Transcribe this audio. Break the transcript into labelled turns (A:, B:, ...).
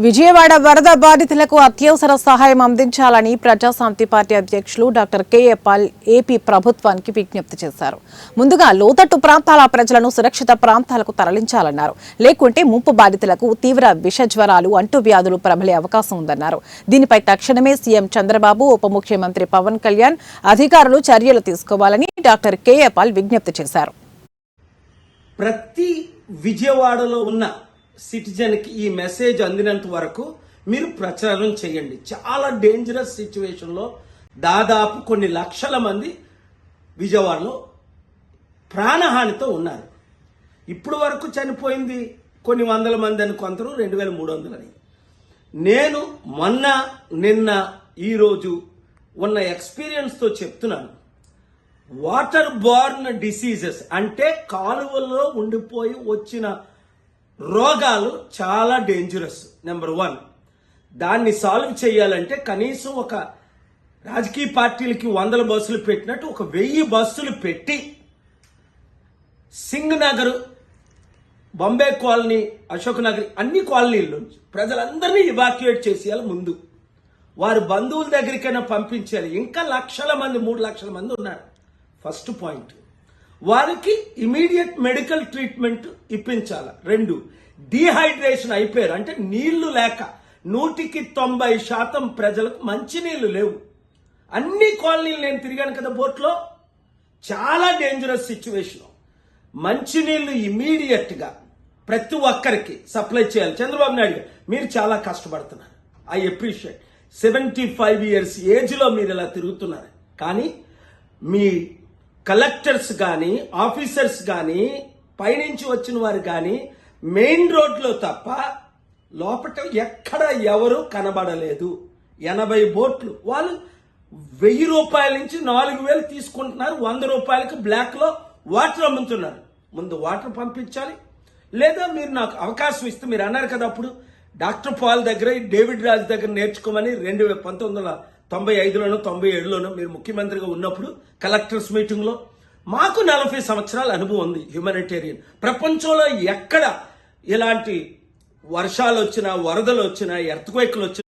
A: విజయవాడ వరద బాధితులకు అత్యవసర సహాయం అందించాలని ప్రజాశాంతి పార్టీ అధ్యక్షులు డాక్టర్ కెఏ పాల్ ఏపీ ప్రభుత్వానికి విజ్ఞప్తి చేశారు. ముందుగా లోతట్టు ప్రాంతాల ప్రజలను సురక్షిత ప్రాంతాలకు తరలించాలన్నారు. లేకుంటే ముంపు బాధితులకు తీవ్ర విషజ్వరాలు, అంటువ్యాధులు ప్రబలే అవకాశం ఉందన్నారు. దీనిపై తక్షణమే సీఎం చంద్రబాబు, ఉప ముఖ్యమంత్రి పవన్ కళ్యాణ్ అధికారులు చర్యలు తీసుకోవాలని డాక్టర్ కెఏ పాల్ విజ్ఞప్తి చేశారు.
B: ప్రతి విజయవాడలో ఉన్న సిటిజన్ కి ఈ మెసేజ్ అందినంత వరకు మీరు ప్రచారం చేయండి. చాలా డేంజరస్ సిచ్యువేషన్ లో దాదాపు కొన్ని లక్షల మంది విజయవాడలో ప్రాణహానితో ఉన్నారు. ఇప్పుడు వరకు చనిపోయింది కొన్ని వందల మంది అని, కొందరు 2300 అని. నేను నిన్న ఈరోజు ఉన్న ఎక్స్పీరియన్స్ తో చెప్తున్నాను. వాటర్ బోర్న్ డిసీజెస్ అంటే కాలువల్లో ఉండిపోయి వచ్చిన రోగాలు చాలా డేంజరస్. నెంబర్ 1, దాన్ని సాల్వ్ చేయాలంటే కనీసం ఒక రాజకీయ పార్టీలకి 100 బస్సులు పెట్టినట్టు ఒక 1000 బస్సులు పెట్టి సింగ్ నగర్, బాంబే కాలనీ, అశోక్ నగర్ అన్ని కాలనీల్లో ప్రజలందరినీ ఇవాక్యుయేట్ చేసేయాలి. ముందు వారి బంధువుల దగ్గరికైనా పంపించాలి. ఇంకా లక్షల మంది, 3 లక్షల మంది ఉన్నారు. ఫస్ట్ పాయింట్, వారికి ఇమీడియట్ మెడికల్ ట్రీట్మెంట్ ఇప్పించాలి. 2, డీహైడ్రేషన్ అయిపోయారు అంటే నీళ్లు లేక 190% ప్రజలకు మంచి నీళ్లు లేవు. అన్ని కాలనీలు నేను తిరిగాను కదా బోట్లో, చాలా డేంజరస్ సిచ్యువేషన్. మంచినీళ్లు ఇమీడియట్ గా ప్రతి ఒక్కరికి సప్లై చేయాలి. చంద్రబాబు నాయుడు గారు, మీరు చాలా కష్టపడుతున్నారు. I appreciate. 75 years ఏజ్ లో మీరు ఇలా తిరుగుతున్నారు. కానీ మీ కలెక్టర్స్ కానీ, ఆఫీసర్స్ కానీ, పైనుంచి వచ్చిన వారు కానీ మెయిన్ రోడ్లో తప్ప లోపల ఎక్కడ ఎవరు కనబడలేదు. 80 బోట్లు వాళ్ళు 1000 రూపాయల నుంచి 4000 తీసుకుంటున్నారు. 100 రూపాయలకి బ్లాక్ లో వాటర్ అమ్ముతున్నారు. ముందు వాటర్ పంపించాలి. లేదా మీరు నాకు అవకాశం ఇస్తే, మీరు అన్నారు కదా అప్పుడు డాక్టర్ పాల్ దగ్గర, డేవిడ్ రాజ్ దగ్గర నేర్చుకోమని 1995లోనో 97లోనో మీరు ముఖ్యమంత్రిగా ఉన్నప్పుడు కలెక్టర్స్ మీటింగ్ లో. మాకు 40 సంవత్సరాల అనుభవం ఉంది హ్యూమానిటేరియన్. ప్రపంచంలో ఎక్కడ ఇలాంటి వర్షాలు వచ్చినా, వరదలు వచ్చినా, ఎర్త్క్వేక్లు వచ్చినా